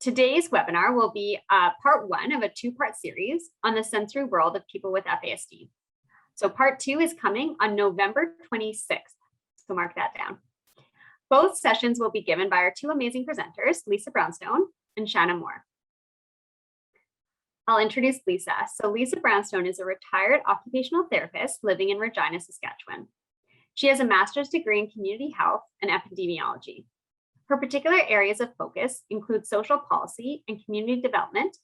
Today's webinar will be part one of a two-part series on the sensory world of people with FASD. So part two is coming on November 26th, so mark that down. Both sessions will be given by our two amazing presenters, Lisa Brownstone and Shana Mohr. I'll introduce Lisa. So Lisa Brownstone is a retired occupational therapist living in Regina, Saskatchewan. She has a master's degree in community health and epidemiology. Her particular areas of focus include social policy and community development,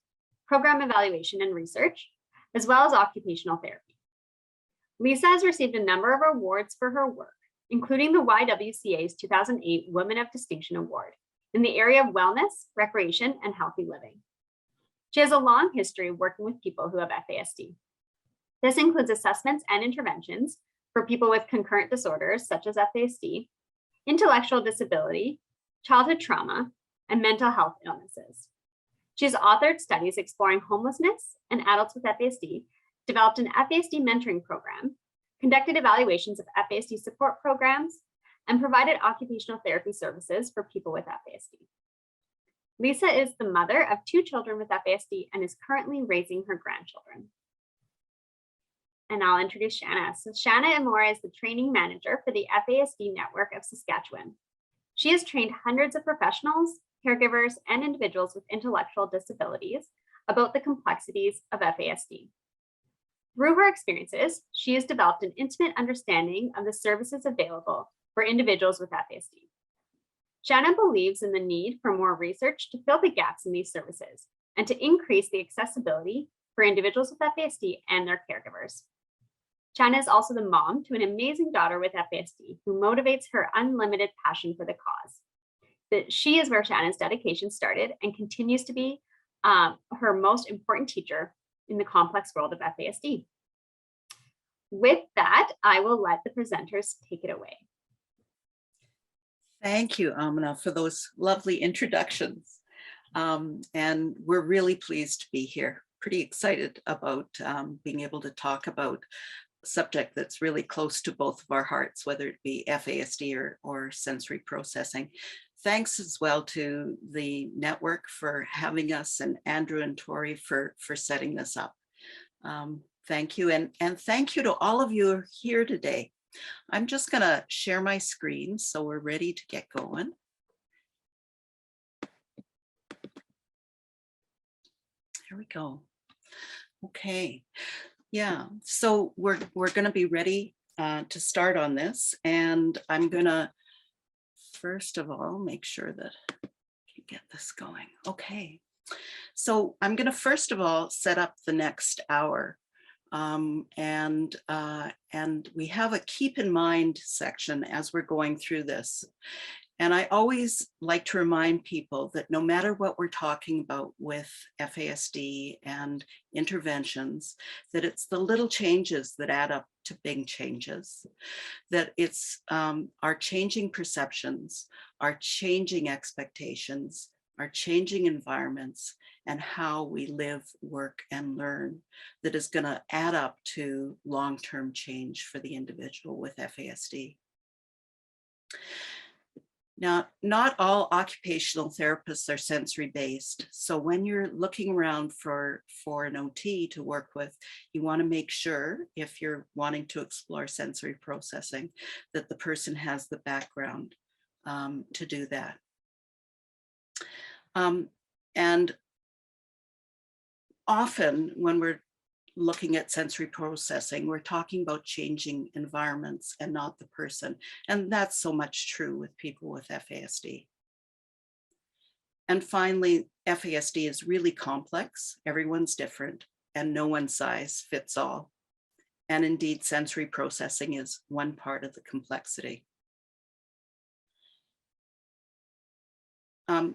program evaluation and research, as well as occupational therapy. Lisa has received a number of awards for her work, including the YWCA's 2008 Women of Distinction Award in the area of wellness, recreation, and healthy living. She has a long history of working with people who have FASD. This includes assessments and interventions for people with concurrent disorders such as FASD, intellectual disability, childhood trauma, and mental health illnesses. She has authored studies exploring homelessness and adults with FASD, developed an FASD mentoring program, conducted evaluations of FASD support programs, and provided occupational therapy services for people with FASD. Lisa is the mother of two children with FASD and is currently raising her grandchildren. And I'll introduce Shana. So Shana Mohr is the training manager for the FASD network of Saskatchewan. She has trained hundreds of professionals, caregivers, and individuals with intellectual disabilities about the complexities of FASD. Through her experiences, she has developed an intimate understanding of the services available for individuals with FASD. Shana believes in the need for more research to fill the gaps in these services and to increase the accessibility for individuals with FASD and their caregivers. Shana is also the mom to an amazing daughter with FASD who motivates her unlimited passion for the cause. She is where Shana's dedication started and continues to be her most important teacher in the complex world of FASD. With that, I will let the presenters take it away. Thank you, Amina, for those lovely introductions. And we're really pleased to be here. Pretty excited about being able to talk about a subject that's really close to both of our hearts, whether it be FASD or sensory processing. Thanks as well to the network for having us, and Andrew and Tori for setting this up. Thank you, and thank you to all of you who are here today. I'm just going to share my screen so we're ready to get going. There we go. Okay. Yeah, so we're going to be ready to start on this, and I'm going to first of all make sure that I can get this going. Okay. So I'm going to first of all set up the next hour. And we have a keep in mind section as we're going through this. And I always like to remind people that no matter what we're talking about with FASD and interventions, that it's the little changes that add up to big changes, that it's our changing perceptions, our changing expectations, our changing environments, and how we live, work, and learn that is going to add up to long-term change for the individual with FASD. Now, not all occupational therapists are sensory-based. So when you're looking around for an OT to work with, you want to make sure, if you're wanting to explore sensory processing, that the person has the background to do that. And often when we're looking at sensory processing, we're talking about changing environments and not the person. And that's so much true with people with FASD. And finally, FASD is really complex. Everyone's different and no one size fits all. And indeed, sensory processing is one part of the complexity.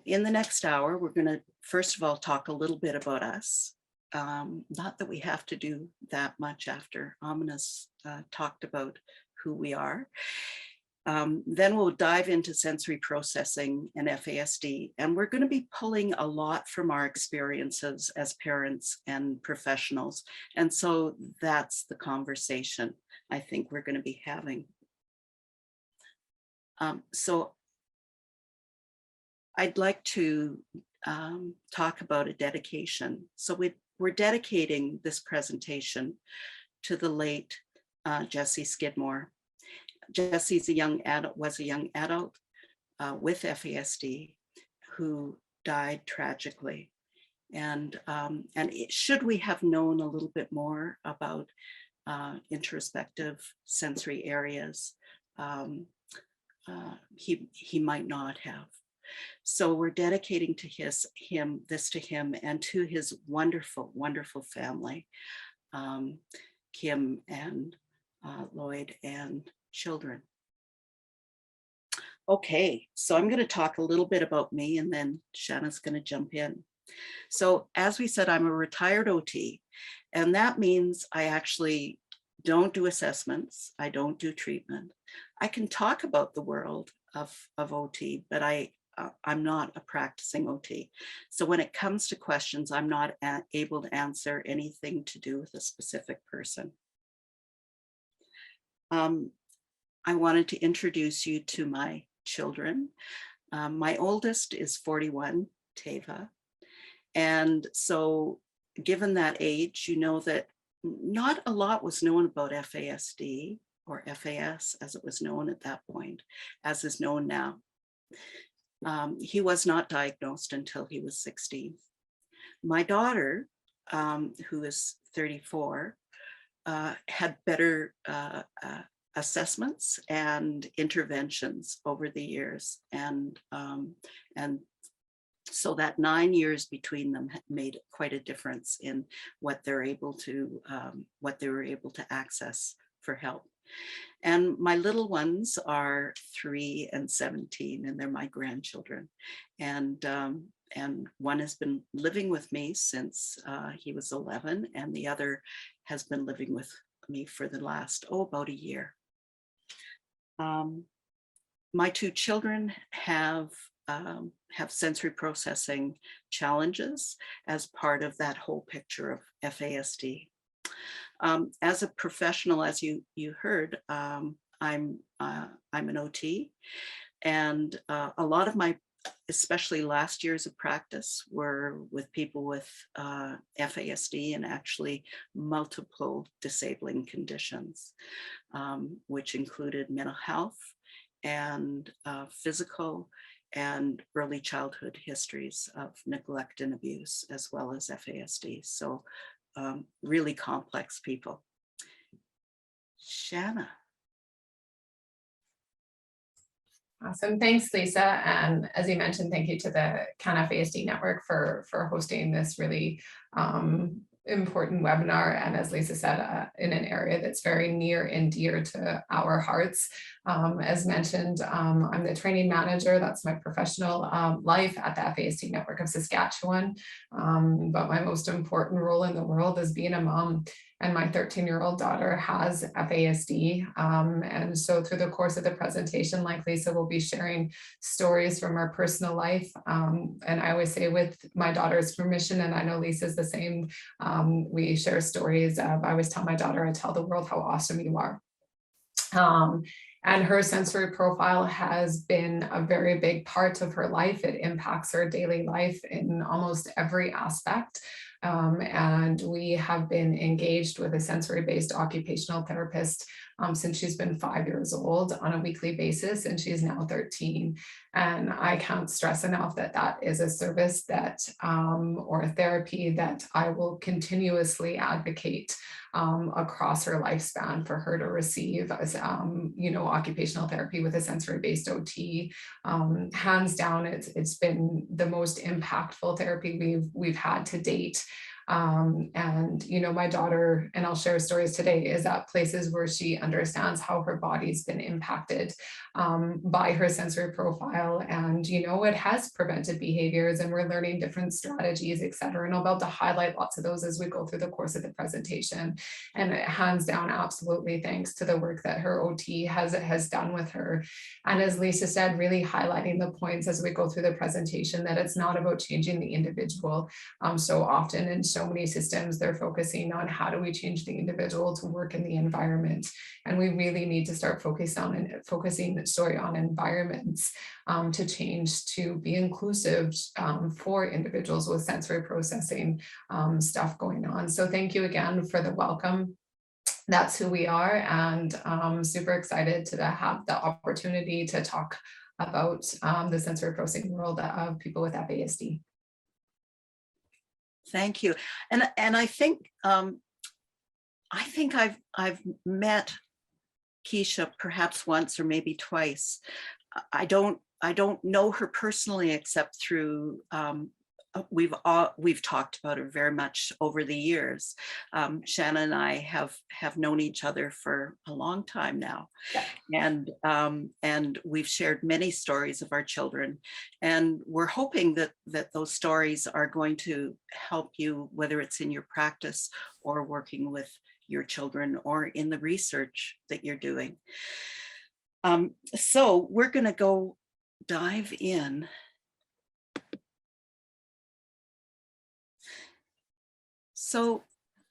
In the next hour, we're going to, first of all, talk a little bit about us. Not that we have to do that much after Amina's talked about who we are. Then we'll dive into sensory processing and FASD, and we're going to be pulling a lot from our experiences as parents and professionals. And so that's the conversation I think we're going to be having. So I'd like to talk about a dedication. So we're dedicating this presentation to the late Jessie Skidmore. Jessie's was a young adult with FASD who died tragically. And should we have known a little bit more about introspective sensory areas, he might not have. So we're dedicating to this to him and to his wonderful, wonderful family, Kim and Lloyd and children. Okay, so I'm going to talk a little bit about me and then Shana's going to jump in. So as we said, I'm a retired OT, and that means I actually don't do assessments. I don't do treatment. I can talk about the world of OT, but I'm not a practicing OT. So when it comes to questions, I'm not able to answer anything to do with a specific person. I wanted to introduce you to my children. My oldest is 41, Teva. And so given that age, you know that not a lot was known about FASD or FAS as it was known at that point, as is known now. He was not diagnosed until he was 16. My daughter, who is 34, had better assessments and interventions over the years, and so that 9 years between them made quite a difference in what they were able to access for help. And my little ones are 3 and 17, and they're my grandchildren. And one has been living with me since he was 11, and the other has been living with me for the last, about a year. My 2 children have sensory processing challenges as part of that whole picture of FASD. As a professional, as you heard, I'm an OT, and a lot of my, especially last years of practice, were with people with FASD and actually multiple disabling conditions, which included mental health and physical and early childhood histories of neglect and abuse, as well as FASD. So really complex people. Shana. Awesome. Thanks, Lisa. And as you mentioned, thank you to the CanFASD network for hosting this really important webinar. And as Lisa said, in an area that's very near and dear to our hearts. As mentioned, I'm the training manager. That's my professional life at the FASD network of Saskatchewan. But my most important role in the world is being a mom. And my 13-year-old daughter has FASD. And so through the course of the presentation, like Lisa, will be sharing stories from our personal life. And I always say, with my daughter's permission, and I know Lisa's the same, we share stories of, I always tell my daughter, I tell the world how awesome you are. And her sensory profile has been a very big part of her life. It impacts her daily life in almost every aspect. And we have been engaged with a sensory-based occupational therapist since she's been 5 years old on a weekly basis, and she's now 13. And I can't stress enough that that is a service that, or a therapy that I will continuously advocate across her lifespan for her to receive as, occupational therapy with a sensory-based OT. Hands down, it's been the most impactful therapy we've had to date. And my daughter, and I'll share stories today, is at places where she understands how her body's been impacted by her sensory profile, and it has prevented behaviors, and we're learning different strategies, etc. And I'll be able to highlight lots of those as we go through the course of the presentation. And hands down, absolutely thanks to the work that her OT has done with her. And as Lisa said, really highlighting the points as we go through the presentation, that it's not about changing the individual so often. And so many systems. They're focusing on how do we change the individual to work in the environment. And we really need to start focusing on environments to change, to be inclusive for individuals with sensory processing stuff going on. So thank you again for the welcome. That's who we are, and super excited to have the opportunity to talk about the sensory processing world of people with FASD. Thank you. And I think I've met Keisha perhaps once or maybe twice. I don't know her personally except through we've talked about her very much over the years. Shana and I have known each other for a long time now, and we've shared many stories of our children, and we're hoping that those stories are going to help you, whether it's in your practice or working with your children or in the research that you're doing. So we're going to go dive in. So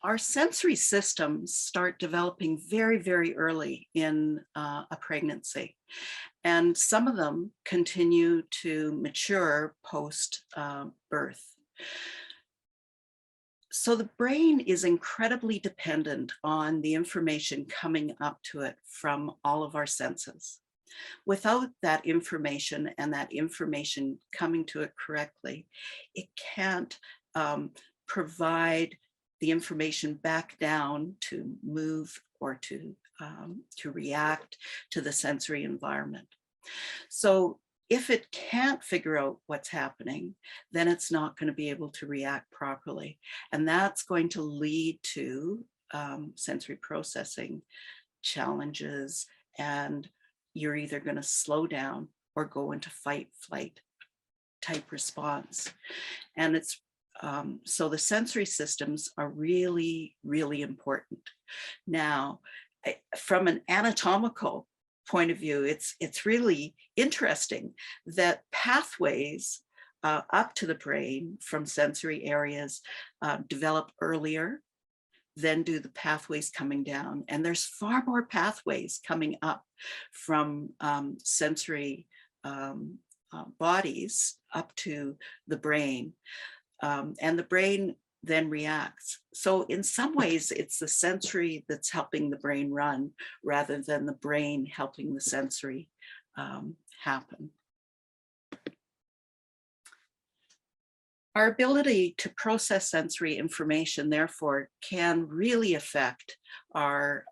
our sensory systems start developing very, very early in a pregnancy, and some of them continue to mature post birth. So the brain is incredibly dependent on the information coming up to it from all of our senses. Without that information and that information coming to it correctly, it can't provide the information back down to move or to react to the sensory environment. So if it can't figure out what's happening, then it's not going to be able to react properly. And that's going to lead to sensory processing challenges, and you're either going to slow down or go into fight, flight type response. And it's so the sensory systems are really, really important. Now, from an anatomical point of view, it's really interesting that pathways up to the brain from sensory areas develop earlier than do the pathways coming down. And there's far more pathways coming up from sensory bodies up to the brain. And the brain then reacts. So in some ways, it's the sensory that's helping the brain run rather than the brain helping the sensory happen. Our ability to process sensory information, therefore, can really affect our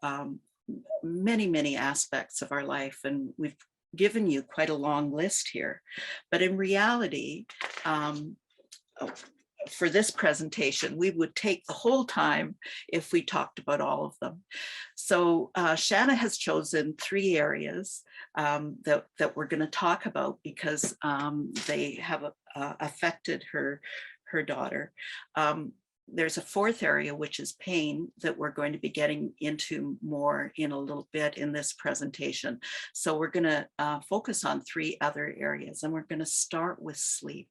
many, many aspects of our life. And we've given you quite a long list here. But in reality, for this presentation, we would take the whole time if we talked about all of them. So Shana has chosen 3 areas that we're going to talk about because they have affected her daughter. There's a 4th area, which is pain, that we're going to be getting into more in a little bit in this presentation. So we're going to focus on 3 other areas, and we're going to start with sleep.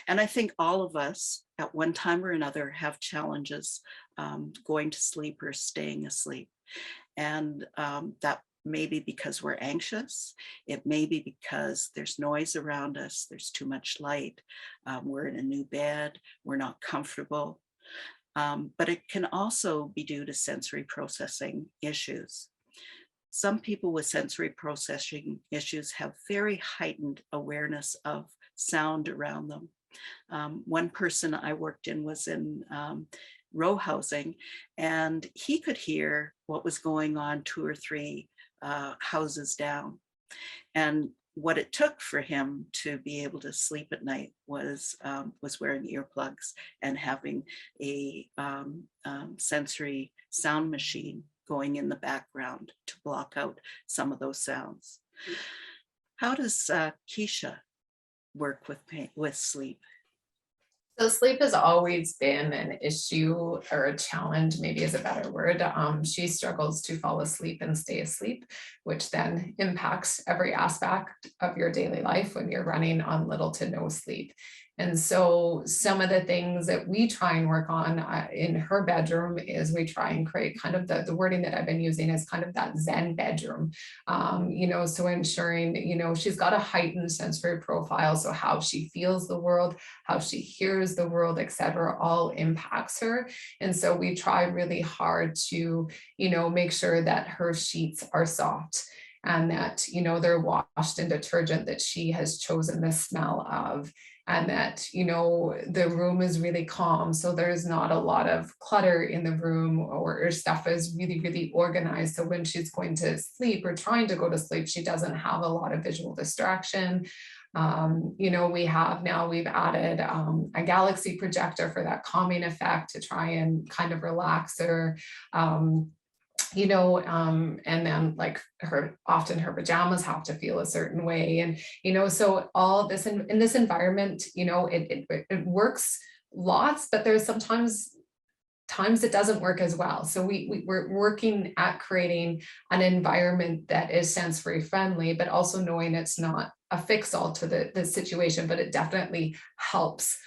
And I think all of us at one time or another have challenges going to sleep or staying asleep. And that may be because we're anxious. It may be because there's noise around us. There's too much light. We're in a new bed. We're not comfortable. But it can also be due to sensory processing issues. Some people with sensory processing issues have very heightened awareness of sound around them. One person I worked in was in row housing, and he could hear what was going on 2 or 3 houses down. And what it took for him to be able to sleep at night was wearing earplugs and having a sensory sound machine going in the background to block out some of those sounds. How does Keisha work with sleep? So sleep has always been an issue, or a challenge, maybe is a better word. She struggles to fall asleep and stay asleep, which then impacts every aspect of your daily life when you're running on little to no sleep. And so some of the things that we try and work on in her bedroom is we try and create kind of the wording that I've been using is kind of that Zen bedroom, so ensuring, she's got a heightened sensory profile. So how she feels the world, how she hears the world, et cetera, all impacts her. And so we try really hard to, make sure that her sheets are soft and that, they're washed in detergent that she has chosen the smell of, and that, the room is really calm. So there's not a lot of clutter in the room, or her stuff is really, really organized. So when she's going to sleep or trying to go to sleep, she doesn't have a lot of visual distraction. We've added a galaxy projector for that calming effect to try and kind of relax her. And then like often her pajamas have to feel a certain way. And, so all this in this environment, it works lots, but there's sometimes times it doesn't work as well. So we're working at creating an environment that is sensory friendly, but also knowing it's not a fix-all to the situation, but it definitely helps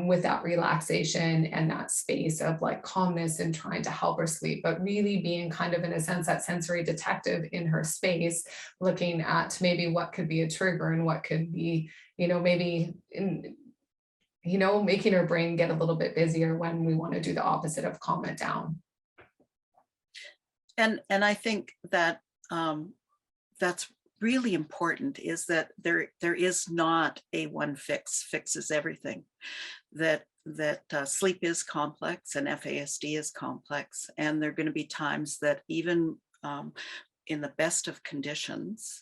with that relaxation and that space of like calmness and trying to help her sleep, but really being kind of in a sense that sensory detective in her space, looking at maybe what could be a trigger and what could be, maybe making her brain get a little bit busier when we want to do the opposite of calm it down. And I think that that's really important, is that there is not a one fixes everything. That sleep is complex and FASD is complex, and there are going to be times that even in the best of conditions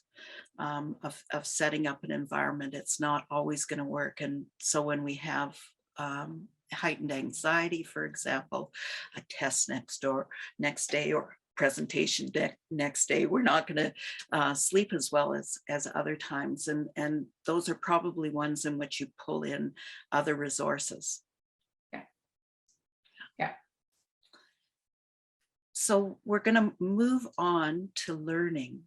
of setting up an environment, it's not always going to work. And so when we have heightened anxiety, for example, a test next day, or presentation next day, we're not going to sleep as well as other times. And those are probably ones in which you pull in other resources. Yeah. So we're going to move on to learning,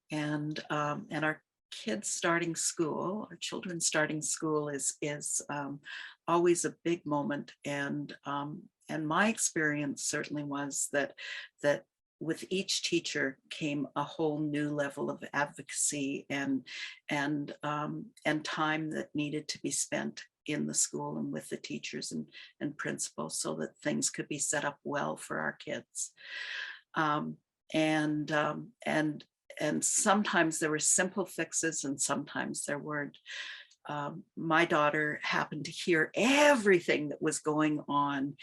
and our kids starting school, our children starting school is always a big moment. And my experience certainly was that with each teacher came a whole new level of advocacy and time that needed to be spent in the school and with the teachers and principals, so that things could be set up well for our kids. And sometimes there were simple fixes and sometimes there weren't. My daughter happened to hear everything that was going on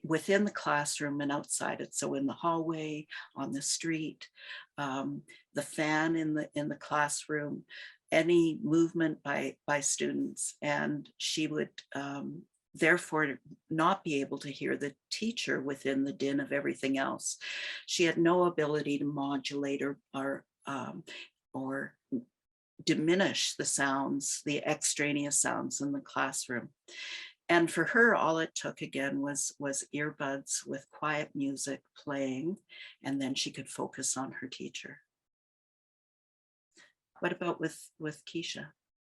within the classroom and outside it. So in the hallway, on the street, the fan in the classroom, any movement by students, and she would therefore not be able to hear the teacher within the din of everything else. She had no ability to modulate or diminish the sounds, the extraneous sounds in the classroom. And for her, all it took again was earbuds with quiet music playing, and then she could focus on her teacher. What about with Keisha?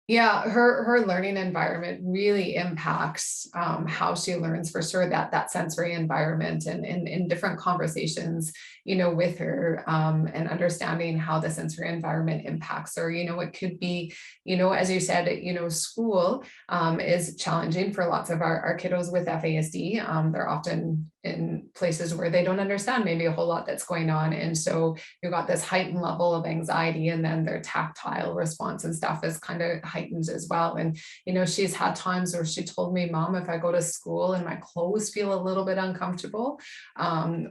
Yeah, her learning environment really impacts how she learns, for sure, that sensory environment, and in different conversations, with her, and understanding how the sensory environment impacts her. It could be, as you said, school is challenging for lots of our kiddos with FASD. They're often in places where they don't understand maybe a whole lot that's going on. And so you've got this heightened level of anxiety, and then their tactile response and stuff is kind of heightened as well. And, she's had times where she told me, Mom, if I go to school and my clothes feel a little bit uncomfortable,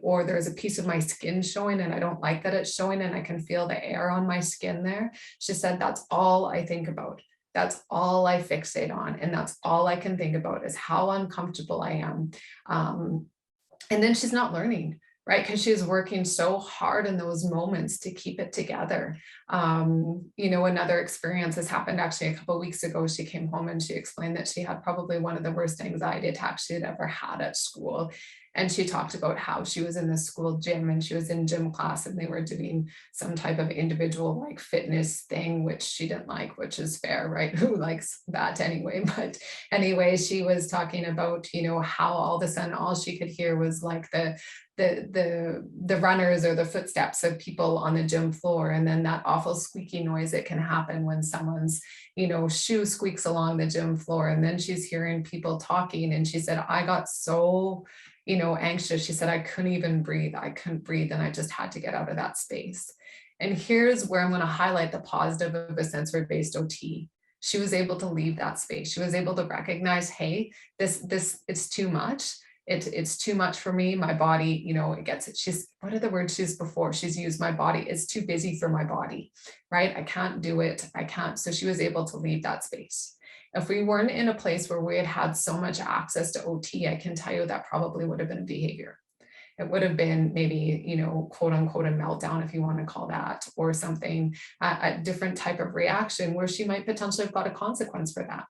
or there's a piece of my skin showing and I don't like that it's showing and I can feel the air on my skin there, she said, that's all I think about. That's all I fixate on. And that's all I can think about is how uncomfortable I am. And then she's not learning, right? Because she's working so hard in those moments to keep it together. Another experience has happened actually a couple of weeks ago. She came home and she explained that she had probably one of the worst anxiety attacks she had ever had at school. And she talked about how she was in the school gym and she was in gym class and they were doing some type of individual like fitness thing, which she didn't like, which is fair, right? Who likes that anyway? But anyway, she was talking about, you know, how all of a sudden all she could hear was like the runners or the footsteps of people on the gym floor, and then that awful squeaky noise that can happen when someone's, you know, shoe squeaks along the gym floor. And then she's hearing people talking, and she said, I got so, you know, anxious. She said, I couldn't even breathe. I couldn't breathe, and I just had to get out of that space. And here's where I'm going to highlight the positive of a sensory-based OT. She was able to leave that space. She was able to recognize, hey, this it's too much. It's too much for me. My body, you know, it gets it. She's, what are the words she's before? She's used my body. It's too busy for my body, right? I can't do it. I can't. So she was able to leave that space. If we weren't in a place where we had had so much access to OT, I can tell you that probably would have been a behavior. It would have been maybe, you know, quote unquote, a meltdown, if you want to call that, or something, a different type of reaction where she might potentially have got a consequence for that.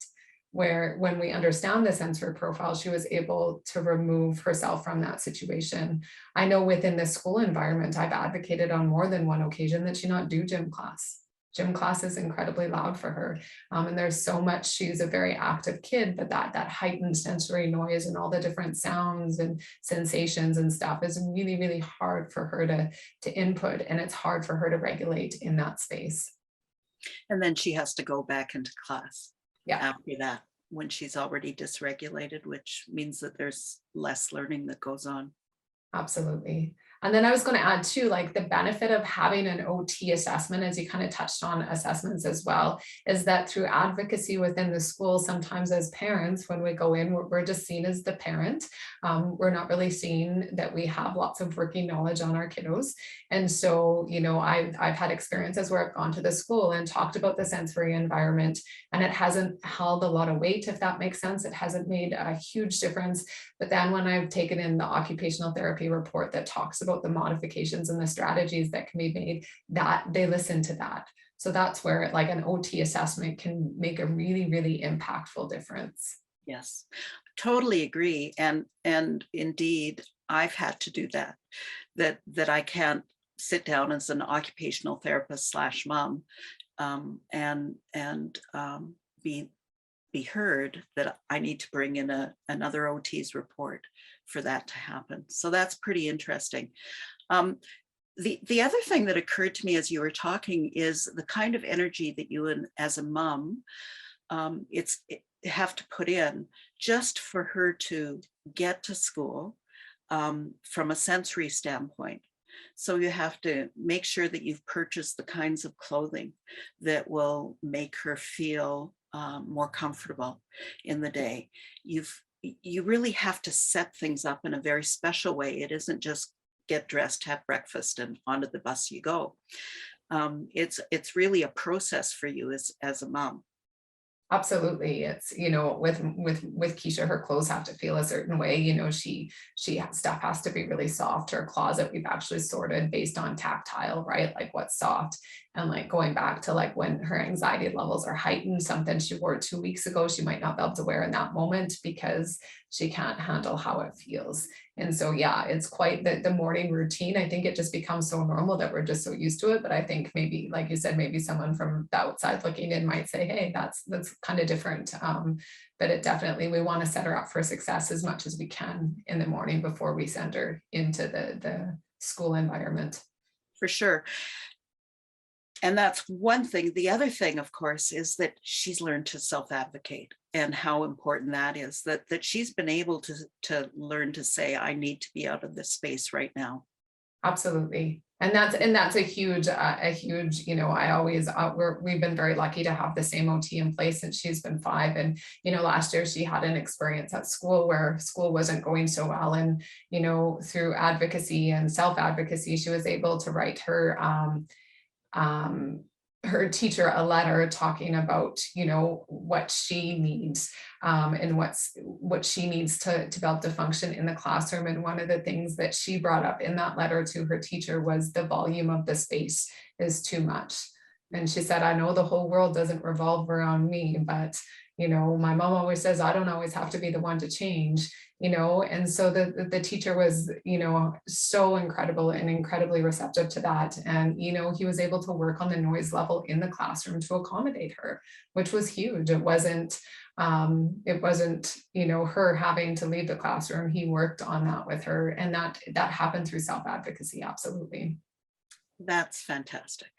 Where when we understand the sensory profile, she was able to remove herself from that situation. I know within the school environment, I've advocated on more than one occasion that she not do gym class. Gym class is incredibly loud for her. And there's so much, she's a very active kid, but that heightened sensory noise and all the different sounds and sensations and stuff is really, really hard for her to input. And it's hard for her to regulate in that space. And then she has to go back into class. Yeah. After that, when she's already dysregulated, which means that there's less learning that goes on. Absolutely. And then I was going to add too, like the benefit of having an OT assessment, as you kind of touched on assessments as well, is that through advocacy within the school, sometimes as parents, when we go in, we're just seen as the parent. We're not really seen that we have lots of working knowledge on our kiddos. And so, you know, I've had experiences where I've gone to the school and talked about the sensory environment, and it hasn't held a lot of weight, if that makes sense. It hasn't made a huge difference. But then when I've taken in the occupational therapy report that talks about the modifications and the strategies that can be made, that they listen to that. So that's where like an OT assessment can make a really, really impactful difference. Yes, totally agree. And indeed, I've had to do that I can't sit down as an occupational therapist / mom and be heard, that I need to bring in another OT's report for that to happen. So that's pretty interesting. The other thing that occurred to me as you were talking is the kind of energy that you as a mom have to put in just for her to get to school from a sensory standpoint. So you have to make sure that you've purchased the kinds of clothing that will make her feel more comfortable in the day. You really have to set things up in a very special way. It isn't just get dressed, have breakfast, and onto the bus you go. It's really a process for you as a mom. Absolutely. It's, you know, with Keisha, her clothes have to feel a certain way. You know, stuff has to be really soft. Her closet, we've actually sorted based on tactile, right? Like what's soft. And like going back to like when her anxiety levels are heightened, something she wore 2 weeks ago, she might not be able to wear in that moment because she can't handle how it feels. And so, yeah, it's quite the morning routine. I think it just becomes so normal that we're just so used to it. But I think maybe, like you said, maybe someone from the outside looking in might say, hey, that's kind of different. But it definitely, we want to set her up for success as much as we can in the morning before we send her into the school environment. For sure. And that's one thing. The other thing, of course, is that she's learned to self-advocate, and how important that is, that she's been able to learn to say, I need to be out of this space right now. Absolutely. And that's a huge, you know, we've been very lucky to have the same OT in place since she's been 5. And, you know, last year she had an experience at school where school wasn't going so well. And, you know, through advocacy and self-advocacy, she was able to write her teacher a letter talking about, you know, what she needs and what she needs to be able to function in the classroom. And one of the things that she brought up in that letter to her teacher was the volume of the space is too much. And she said, I know the whole world doesn't revolve around me, but you know, my mom always says, I don't always have to be the one to change. and so the teacher was, so incredible and incredibly receptive to that. And, he was able to work on the noise level in the classroom to accommodate her, which was huge. It wasn't, her having to leave the classroom. He worked on that with her, and that happened through self-advocacy. Absolutely. That's fantastic.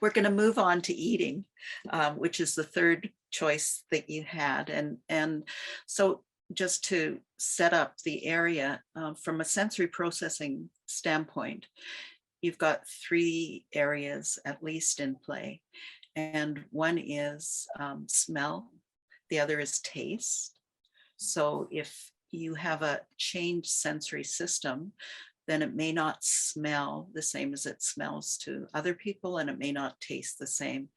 We're going to move on to eating, which is the third choice that you had. And so just to set up the area from a sensory processing standpoint, you've got 3 areas at least in play. And one is smell, the other is taste. So if you have a changed sensory system, then it may not smell the same as it smells to other people, and it may not taste the same.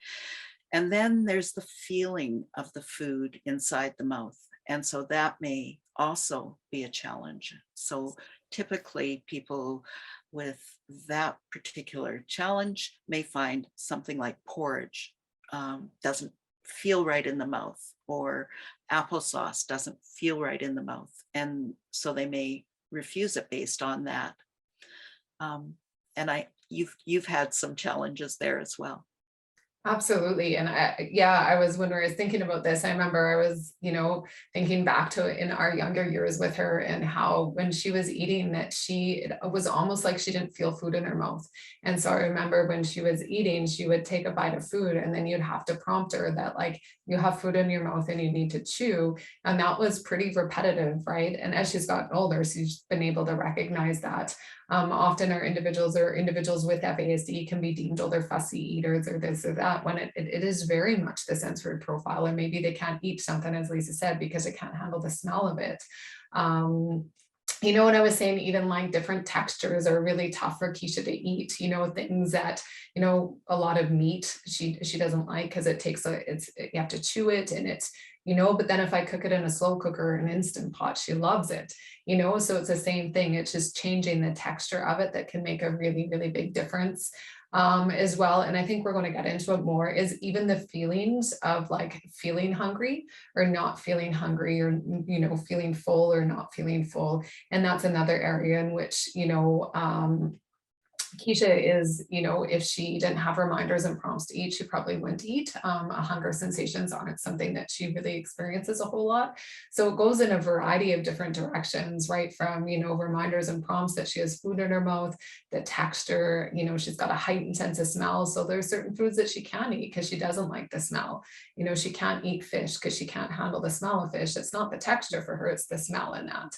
And then there's the feeling of the food inside the mouth. And so that may also be a challenge. So typically people with that particular challenge may find something like porridge doesn't feel right in the mouth, or applesauce doesn't feel right in the mouth. And so they may refuse it based on that. And you've had some challenges there as well. Absolutely. And I was, when I was thinking about this, I remember I was, thinking back to in our younger years with her, and how when she was eating that it was almost like she didn't feel food in her mouth. And so I remember when she was eating, she would take a bite of food, and then you'd have to prompt her that, like, you have food in your mouth and you need to chew. And that was pretty repetitive, right? And as she's gotten older, she's been able to recognize that. Often our individuals with FASD can be deemed older fussy eaters or this or that, when it is very much the sensory profile, and maybe they can't eat something, as Lisa said, because they can't handle the smell of it. When I was saying even like different textures are really tough for Keisha to eat, things that, a lot of meat she doesn't like, because it takes you have to chew it, and it's, but then if I cook it in a slow cooker or an Instant Pot, she loves it, so it's the same thing. It's just changing the texture of it that can make a really, really big difference as well. And I think we're going to get into it more, is even the feelings of like feeling hungry or not feeling hungry, or, feeling full or not feeling full. And that's another area in which, Keisha is, if she didn't have reminders and prompts to eat, she probably wouldn't eat. Hunger sensations aren't something that she really experiences a whole lot. So it goes in a variety of different directions, right? From, reminders and prompts that she has food in her mouth, the texture, she's got a heightened sense of smell. So there's certain foods that she can't eat because she doesn't like the smell. She can't eat fish because she can't handle the smell of fish. It's not the texture for her, it's the smell in that.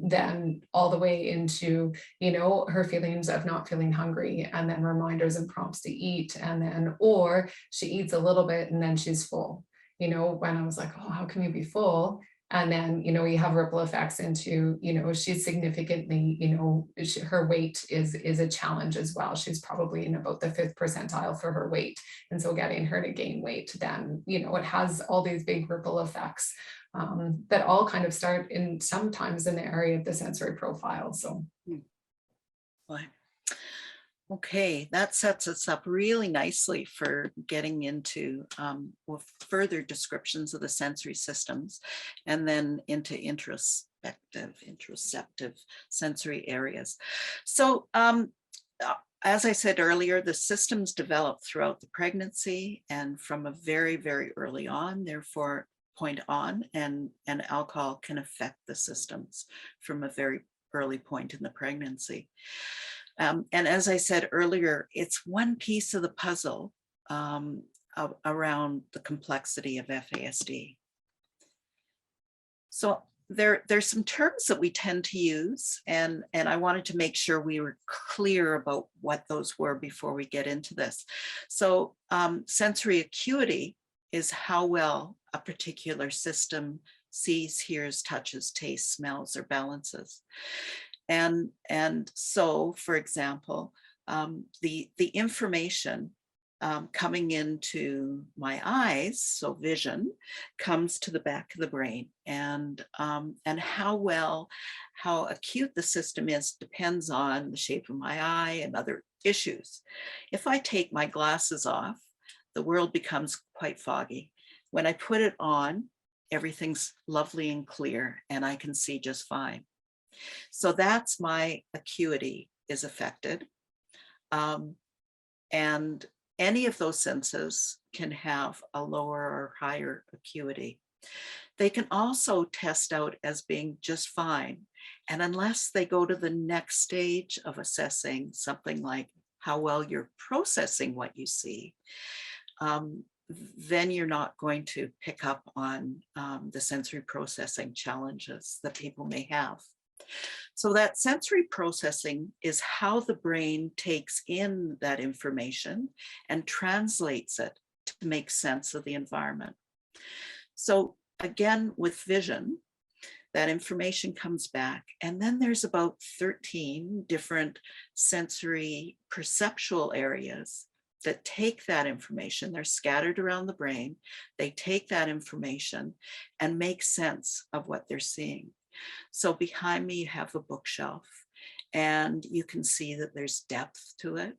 Then all the way into, her feelings of not feeling hungry, and then reminders and prompts to eat, and then, or she eats a little bit and then she's full, when I was like, oh, how can you be full? And then, you have ripple effects into, she's significantly, her weight is a challenge as well. She's probably in about the 5th percentile for her weight. And so getting her to gain weight, then, it has all these big ripple effects that all kind of start in sometimes in the area of the sensory profile. So. Okay, that sets us up really nicely for getting into further descriptions of the sensory systems, and then into interoceptive sensory areas. So as I said earlier, the systems develop throughout the pregnancy and from a very, very early on, therefore point on, and alcohol can affect the systems from a very early point in the pregnancy. And as I said earlier, it's one piece of the puzzle around the complexity of FASD. So there's some terms that we tend to use, and I wanted to make sure we were clear about what those were before we get into this. So sensory acuity is how well a particular system sees, hears, touches, tastes, smells, or balances. And so, for example, the information coming into my eyes, so vision, comes to the back of the brain, and how acute the system is depends on the shape of my eye and other issues. If I take my glasses off, the world becomes quite foggy. When I put it on, everything's lovely and clear and I can see just fine. So that's my acuity is affected. And any of those senses can have a lower or higher acuity. They can also test out as being just fine. And unless they go to the next stage of assessing something like how well you're processing what you see, then you're not going to pick up on the sensory processing challenges that people may have. So that sensory processing is how the brain takes in that information and translates it to make sense of the environment. So again, with vision, that information comes back, and then there's about 13 different sensory perceptual areas that take that information. They're scattered around the brain. They take that information and make sense of what they're seeing. So behind me, you have a bookshelf, and you can see that there's depth to it.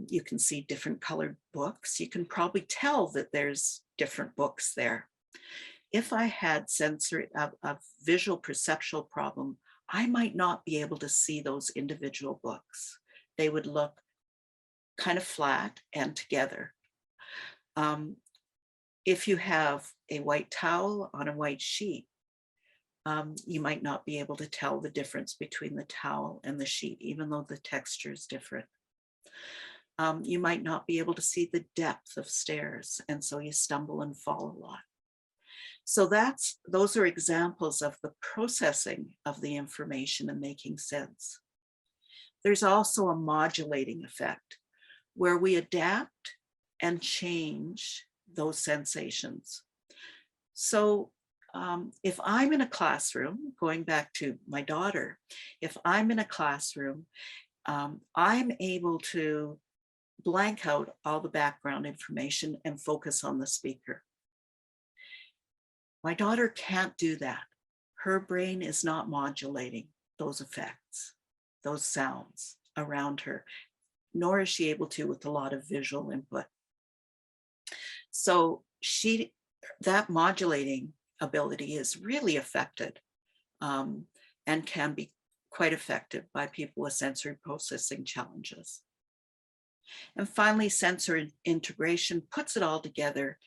You can see different colored books. You can probably tell that there's different books there. If I had a visual perceptual problem, I might not be able to see those individual books. They would look kind of flat and together. If you have a white towel on a white sheet, you might not be able to tell the difference between the towel and the sheet, even though the texture is different. You might not be able to see the depth of stairs, and so you stumble and fall a lot. So those are examples of the processing of the information and making sense. There's also a modulating effect where we adapt and change those sensations. So if I'm in a classroom, going back to my daughter, if I'm in a classroom, I'm able to blank out all the background information and focus on the speaker. My daughter can't do that. Her brain is not modulating those effects, those sounds around her, nor is she able to with a lot of visual input. So that modulating ability is really affected and can be quite affected by people with sensory processing challenges. And finally, sensory integration puts it all together,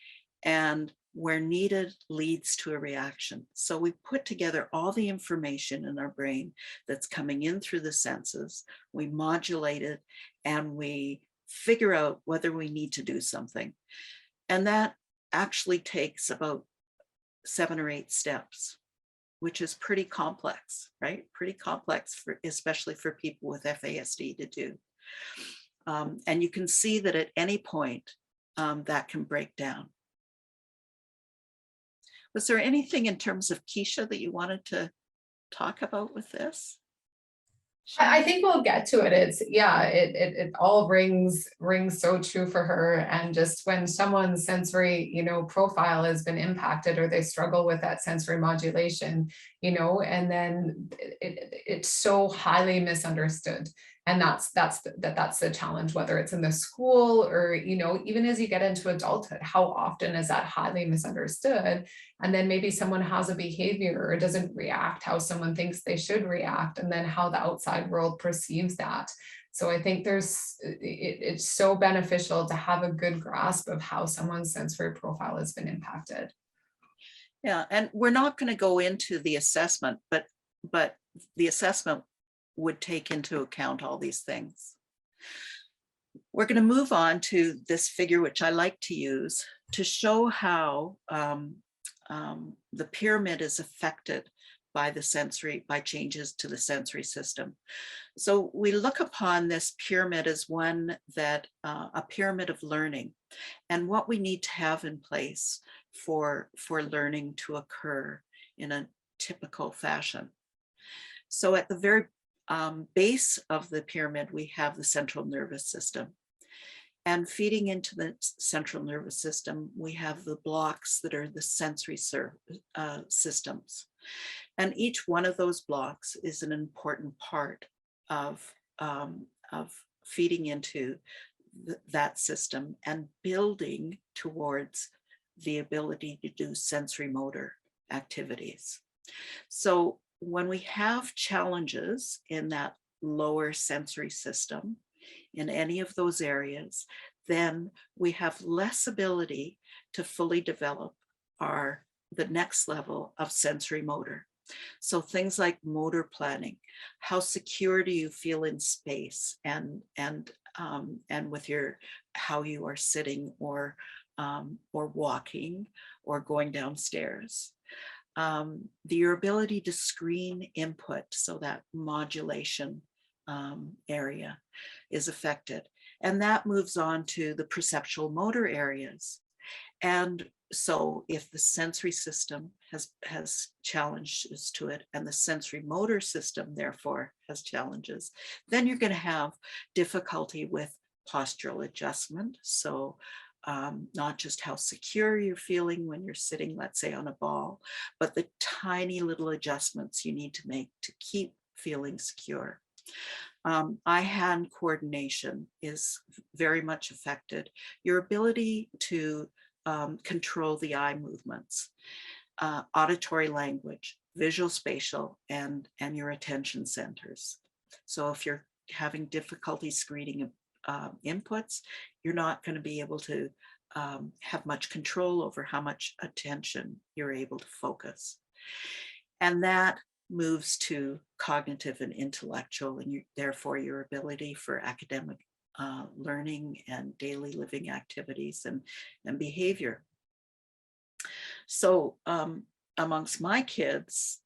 and where needed leads to a reaction. So we put together all the information in our brain that's coming in through the senses, we modulate it, and we figure out whether we need to do something. And that actually takes about 7 or 8 steps, which is pretty complex, right? Pretty complex, especially for people with FASD to do. And you can see that at any point that can break down. Was there anything in terms of Keisha that you wanted to talk about with this? I think we'll get to it. It all rings so true for her. And just when someone's sensory, profile has been impacted, or they struggle with that sensory modulation, and then it's so highly misunderstood. And that's the challenge, whether it's in the school or, even as you get into adulthood, how often is that highly misunderstood? And then maybe someone has a behavior or doesn't react how someone thinks they should react, and then how the outside world perceives that. So I think it's so beneficial to have a good grasp of how someone's sensory profile has been impacted. Yeah, and we're not going to go into the assessment, but the assessment would take into account all these things. We're going to move on to this figure, which I like to use to show how the pyramid is affected by changes to the sensory system. So we look upon this pyramid as one that a pyramid of learning, and what we need to have in place for learning to occur in a typical fashion. So at the very base of the pyramid, we have the central nervous system. And feeding into the central nervous system, we have the blocks that are the sensory systems. And each one of those blocks is an important part of feeding into that system and building towards the ability to do sensory motor activities. So when we have challenges in that lower sensory system, in any of those areas, then we have less ability to fully develop the next level of sensory motor. So things like motor planning, how secure do you feel in space and with how you are sitting or walking or going downstairs. Your ability to screen input, so that modulation area is affected. And that moves on to the perceptual motor areas. And so if the sensory system has challenges to it and the sensory motor system therefore has challenges, then you're going to have difficulty with postural adjustment. So not just how secure you're feeling when you're sitting, let's say, on a ball, but the tiny little adjustments you need to make to keep feeling secure. Eye-hand coordination is very much affected. Your ability to control the eye movements, auditory language, visual spatial, and your attention centers. So if you're having difficulty screening inputs, you're not going to be able to have much control over how much attention you're able to focus. And that moves to cognitive and intellectual, and therefore your ability for academic learning and daily living activities and behavior. So amongst my kids,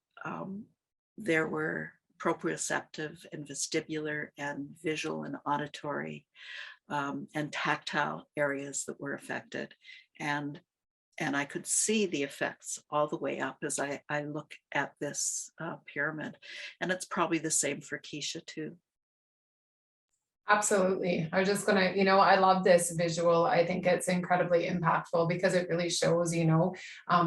there were proprioceptive and vestibular and visual and auditory and tactile areas that were affected. And I could see the effects all the way up as I look at this pyramid. And it's probably the same for Keisha too. Absolutely. I was just gonna, I love this visual. I think it's incredibly impactful because it really shows,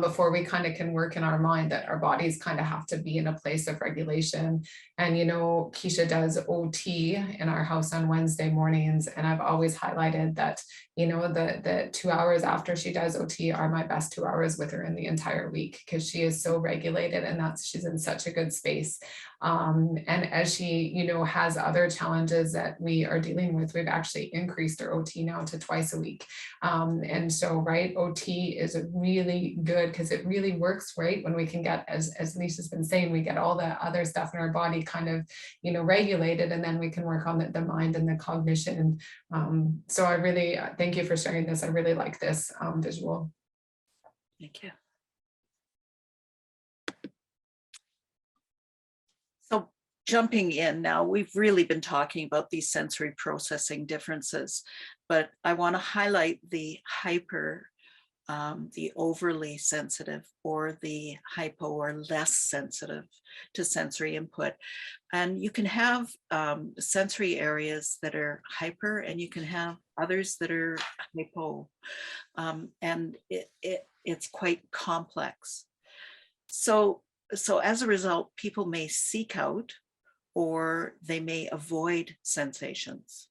before we kind of can work in our mind, that our bodies kind of have to be in a place of regulation. And, Keisha does OT in our house on Wednesday mornings. And I've always highlighted that, the 2 hours after she does OT are my best 2 hours with her in the entire week, because she is so regulated and she's in such a good space. And as she, has other challenges that we are dealing with, we've actually increased our OT now to twice a week. And so, right, OT is really good because it really works, right? When we can get, as Lisa's been saying, we get all the other stuff in our body kind of, regulated, and then we can work on the mind and the cognition. So I really thank you for sharing this. I really like this visual. Thank you. So jumping in now, we've really been talking about these sensory processing differences, but I want to highlight the the overly sensitive, or the hypo or less sensitive to sensory input. And you can have sensory areas that are hyper, and you can have others that are hypo. And it's quite complex. So as a result, people may seek out or they may avoid sensations.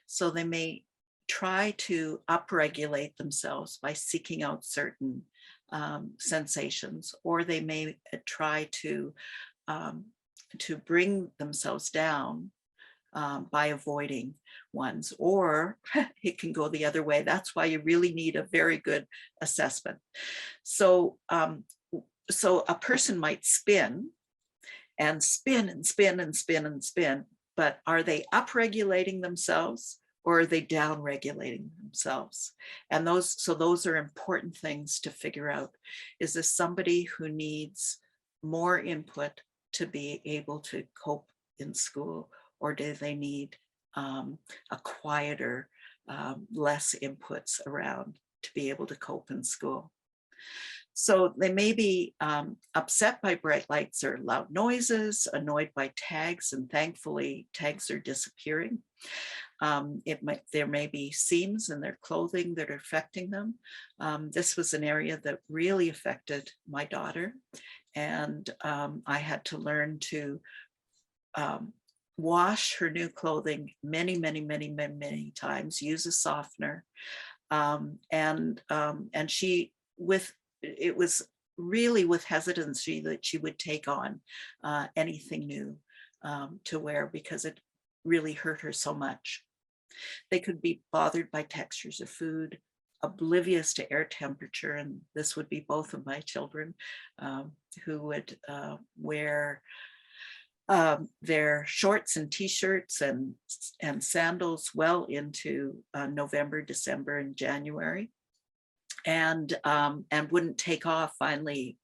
So they may try to upregulate themselves by seeking out certain sensations, or they may try to bring themselves down by avoiding ones, or it can go the other way. That's why you really need a very good assessment. So a person might spin and spin and spin and spin and spin, but are they upregulating themselves, or are they down-regulating themselves? And those are important things to figure out. Is this somebody who needs more input to be able to cope in school, or do they need a quieter, less inputs around to be able to cope in school? So they may be upset by bright lights or loud noises, annoyed by tags, and thankfully tags are disappearing. There may be seams in their clothing that are affecting them. This was an area that really affected my daughter, and I had to learn to wash her new clothing many times, use a softener, and she it was really with hesitancy that she would take on anything new to wear, because it really hurt her so much. They could be bothered by textures of food, oblivious to air temperature, and this would be both of my children, who would wear their shorts and t-shirts and sandals well into November, December, and January, and wouldn't take off. Finally,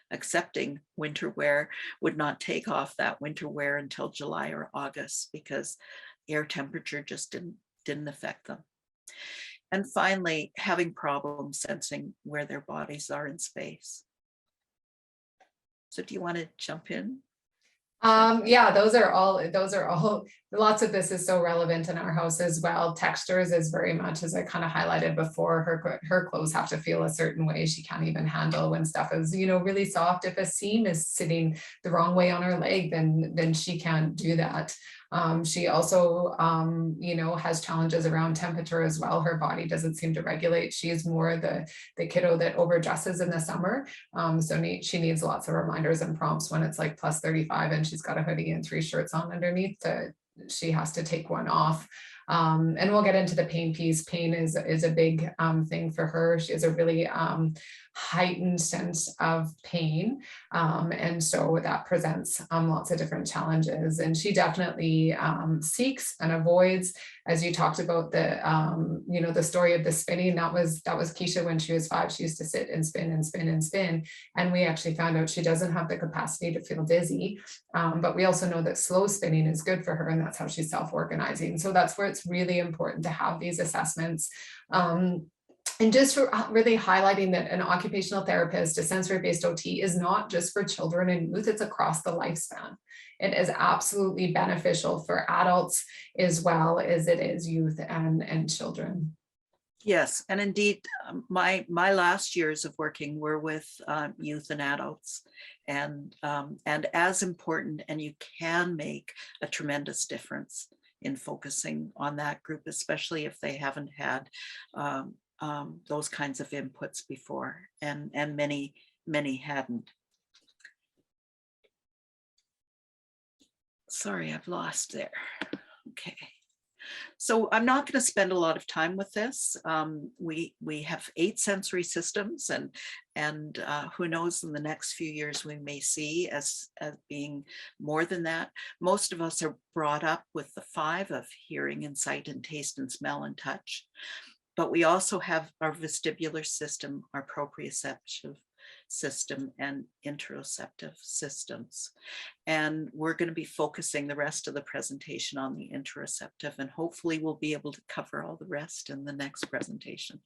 accepting winter wear, would not take off that winter wear until July or August, because air temperature just didn't affect them. And finally, having problems sensing where their bodies are in space. So do you want to jump in? Yeah, those are all, lots of this is so relevant in our house as well. Textures is very much, as I kind of highlighted before, her clothes have to feel a certain way. She can't even handle when stuff is, really soft. If a seam is sitting the wrong way on her leg, then she can't do that. She also, has challenges around temperature as well. Her body doesn't seem to regulate. She is more the kiddo that overdresses in the summer. So she needs lots of reminders and prompts when it's like plus 35 and she's got a hoodie and 3 shirts on underneath. She has to take one off. And we'll get into the pain piece. Pain is a big thing for her. She has a really heightened sense of pain. And so that presents lots of different challenges. And she definitely seeks and avoids, as you talked about the story of the spinning, that was Keisha when she was 5. She used to sit and spin and spin and spin. And we actually found out she doesn't have the capacity to feel dizzy. But we also know that slow spinning is good for her, and that's how she's self-organizing. So that's where it's really important to have these assessments. And just for really highlighting that an occupational therapist, a sensory-based OT, is not just for children and youth, it's across the lifespan. It is absolutely beneficial for adults as well as it is youth and children. Yes, and indeed, my last years of working were with youth and adults, and as important, and you can make a tremendous difference in focusing on that group, especially if they haven't had those kinds of inputs before, and many hadn't. Sorry, I've lost there. Okay. So I'm not going to spend a lot of time with this. We have 8 sensory systems, and who knows, in the next few years we may see as being more than that. Most of us are brought up with the 5 of hearing and sight and taste and smell and touch. But we also have our vestibular system, our proprioceptive system, and interoceptive systems. And we're going to be focusing the rest of the presentation on the interoceptive, and hopefully we'll be able to cover all the rest in the next presentation.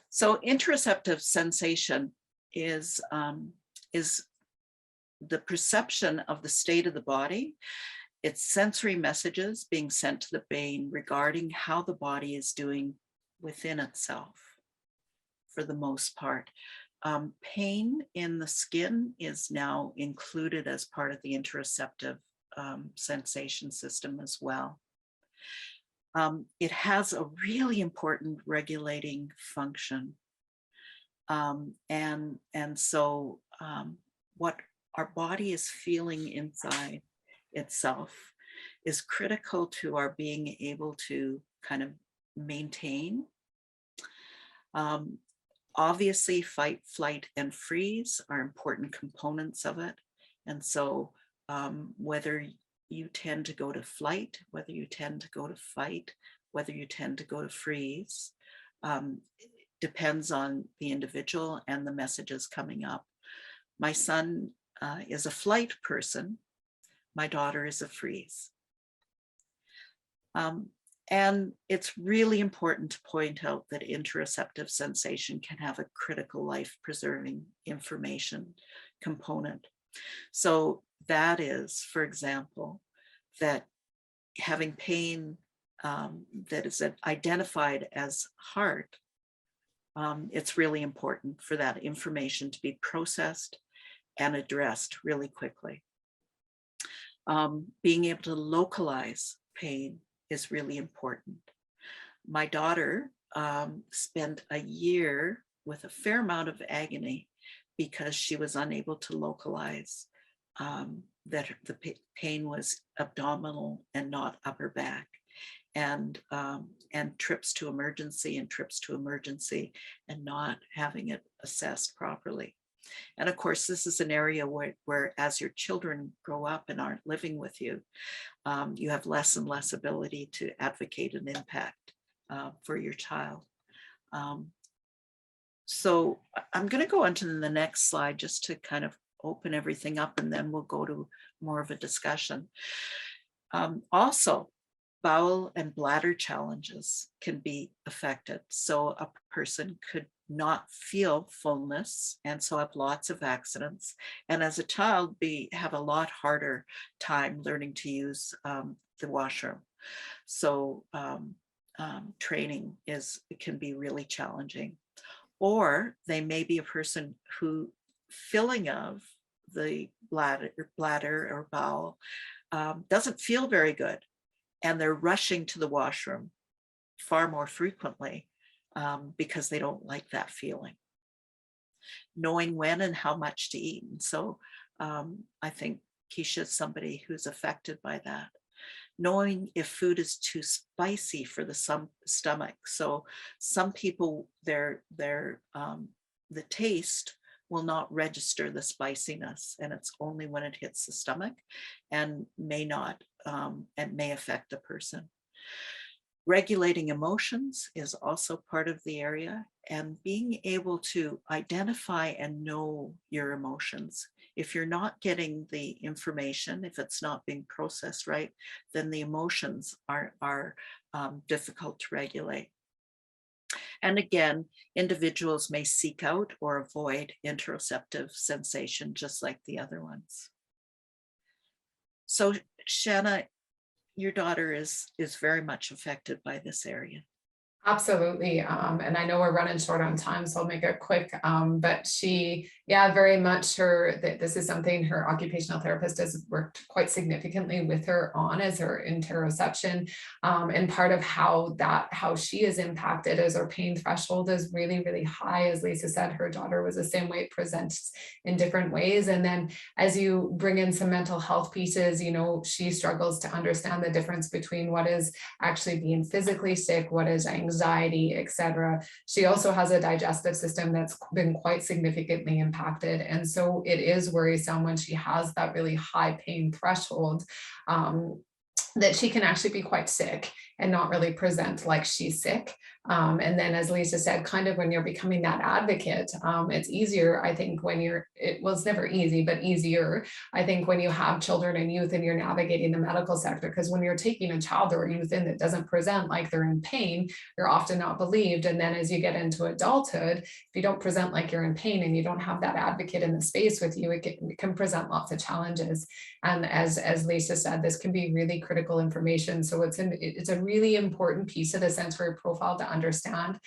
So interoceptive sensation is the perception of the state of the body. It's sensory messages being sent to the brain regarding how the body is doing within itself, for the most part. Pain in the skin is now included as part of the interoceptive sensation system as well. It has a really important regulating function. And so what our body is feeling inside itself is critical to our being able to kind of maintain. Obviously, fight, flight, and freeze are important components of it. And so whether you tend to go to flight, whether you tend to go to fight, whether you tend to go to freeze, depends on the individual and the messages coming up. My son is a flight person. My daughter is a freeze. And it's really important to point out that interoceptive sensation can have a critical life-preserving information component. So that is, for example, that having pain that is identified as heart, it's really important for that information to be processed and addressed really quickly. Being able to localize pain is really important. My daughter spent a year with a fair amount of agony because she was unable to localize that the pain was abdominal and not upper back, and trips to emergency and not having it assessed properly. And of course, this is an area where as your children grow up and aren't living with you, you have less and less ability to advocate an impact for your child. So I'm going to go on to the next slide just to kind of open everything up, and then we'll go to more of a discussion. Also, bowel and bladder challenges can be affected. So a person could not feel fullness and so have lots of accidents. And as a child, have a lot harder time learning to use the washroom. So training can be really challenging. Or they may be a person who filling of the bladder or bowel doesn't feel very good, and they're rushing to the washroom far more frequently because they don't like that feeling. Knowing when and how much to eat. And so I think Keisha is somebody who's affected by that. Knowing if food is too spicy for the stomach. So some people, the taste will not register the spiciness, and it's only when it hits the stomach and may not, and may affect the person. Regulating emotions is also part of the area, and being able to identify and know your emotions. If you're not getting the information, if it's not being processed right, then the emotions are difficult to regulate. And again, individuals may seek out or avoid interoceptive sensation, just like the other ones. So Shana, your daughter is very much affected by this area. Absolutely. And I know we're running short on time, so I'll make it quick. But she, very much this is something her occupational therapist has worked quite significantly with her on, as her interoception. And part of how she is impacted is her pain threshold is really, really high. As Lisa said, her daughter was the same way, it presents in different ways. And then as you bring in some mental health pieces, she struggles to understand the difference between what is actually being physically sick, what is anxiety, etc. She also has a digestive system that's been quite significantly impacted. And so it is worrisome when she has that really high pain threshold, that she can actually be quite sick and not really present like she's sick. And then, as Lisa said, kind of when you're becoming that advocate, it's easier, I think, when it's never easy, but easier, I think, when you have children and youth and you're navigating the medical sector, because when you're taking a child or a youth in that doesn't present like they're in pain, you're often not believed. And then as you get into adulthood, if you don't present like you're in pain and you don't have that advocate in the space with you, it can present lots of challenges. And as Lisa said, this can be really critical information. So it's a really important piece of the sensory profile to understand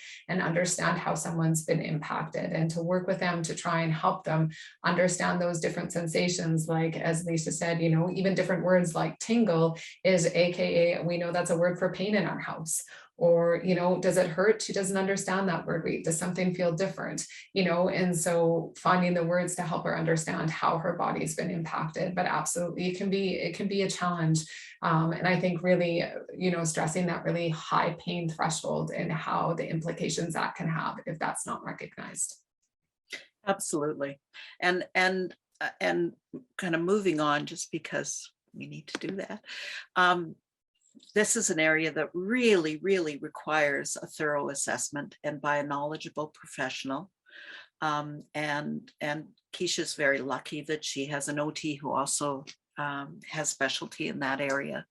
how someone's been impacted, and to work with them to try and help them understand those different sensations. Like, as Lisa said, even different words like tingle is AKA, we know that's a word for pain in our house. Or, does it hurt? She doesn't understand that word. Does something feel different? And so finding the words to help her understand how her body's been impacted. But absolutely, it can be a challenge. And I think really, stressing that really high pain threshold and how the implications that can have if that's not recognized. Absolutely. And kind of moving on, just because we need to do that. This is an area that really, really requires a thorough assessment and by a knowledgeable professional. And Keisha's very lucky that she has an OT who also has specialty in that area.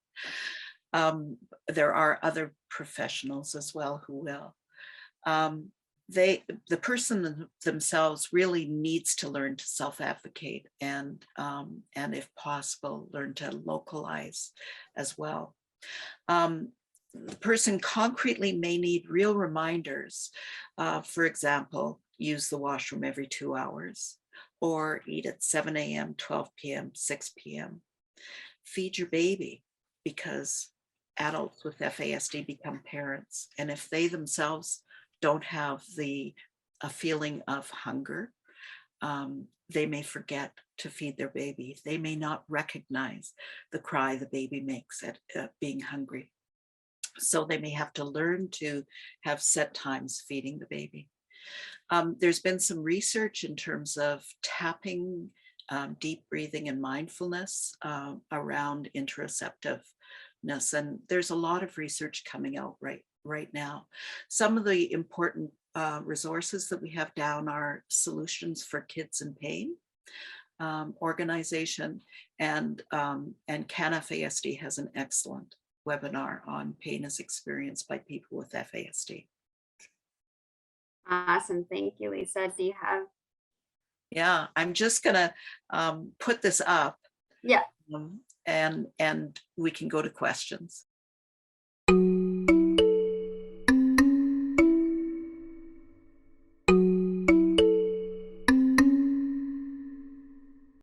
There are other professionals as well who will. The person themselves really needs to learn to self-advocate and if possible, learn to localize as well. The person concretely may need real reminders. For example, use the washroom every 2 hours, or eat at 7 a.m., 12 p.m., 6 p.m. Feed your baby, because adults with FASD become parents. And if they themselves don't have a feeling of hunger. They may forget to feed their baby. They may not recognize the cry the baby makes at being hungry. So they may have to learn to have set times feeding the baby. There's been some research in terms of tapping, deep breathing and mindfulness around interoceptiveness. And there's a lot of research coming out right now. Some of the important resources that we have down are Solutions for Kids in Pain organization, and CanFASD has an excellent webinar on pain as experienced by people with FASD. Awesome. Thank you, Lisa. Do you have? Yeah, I'm just gonna put this up. Yeah. And we can go to questions.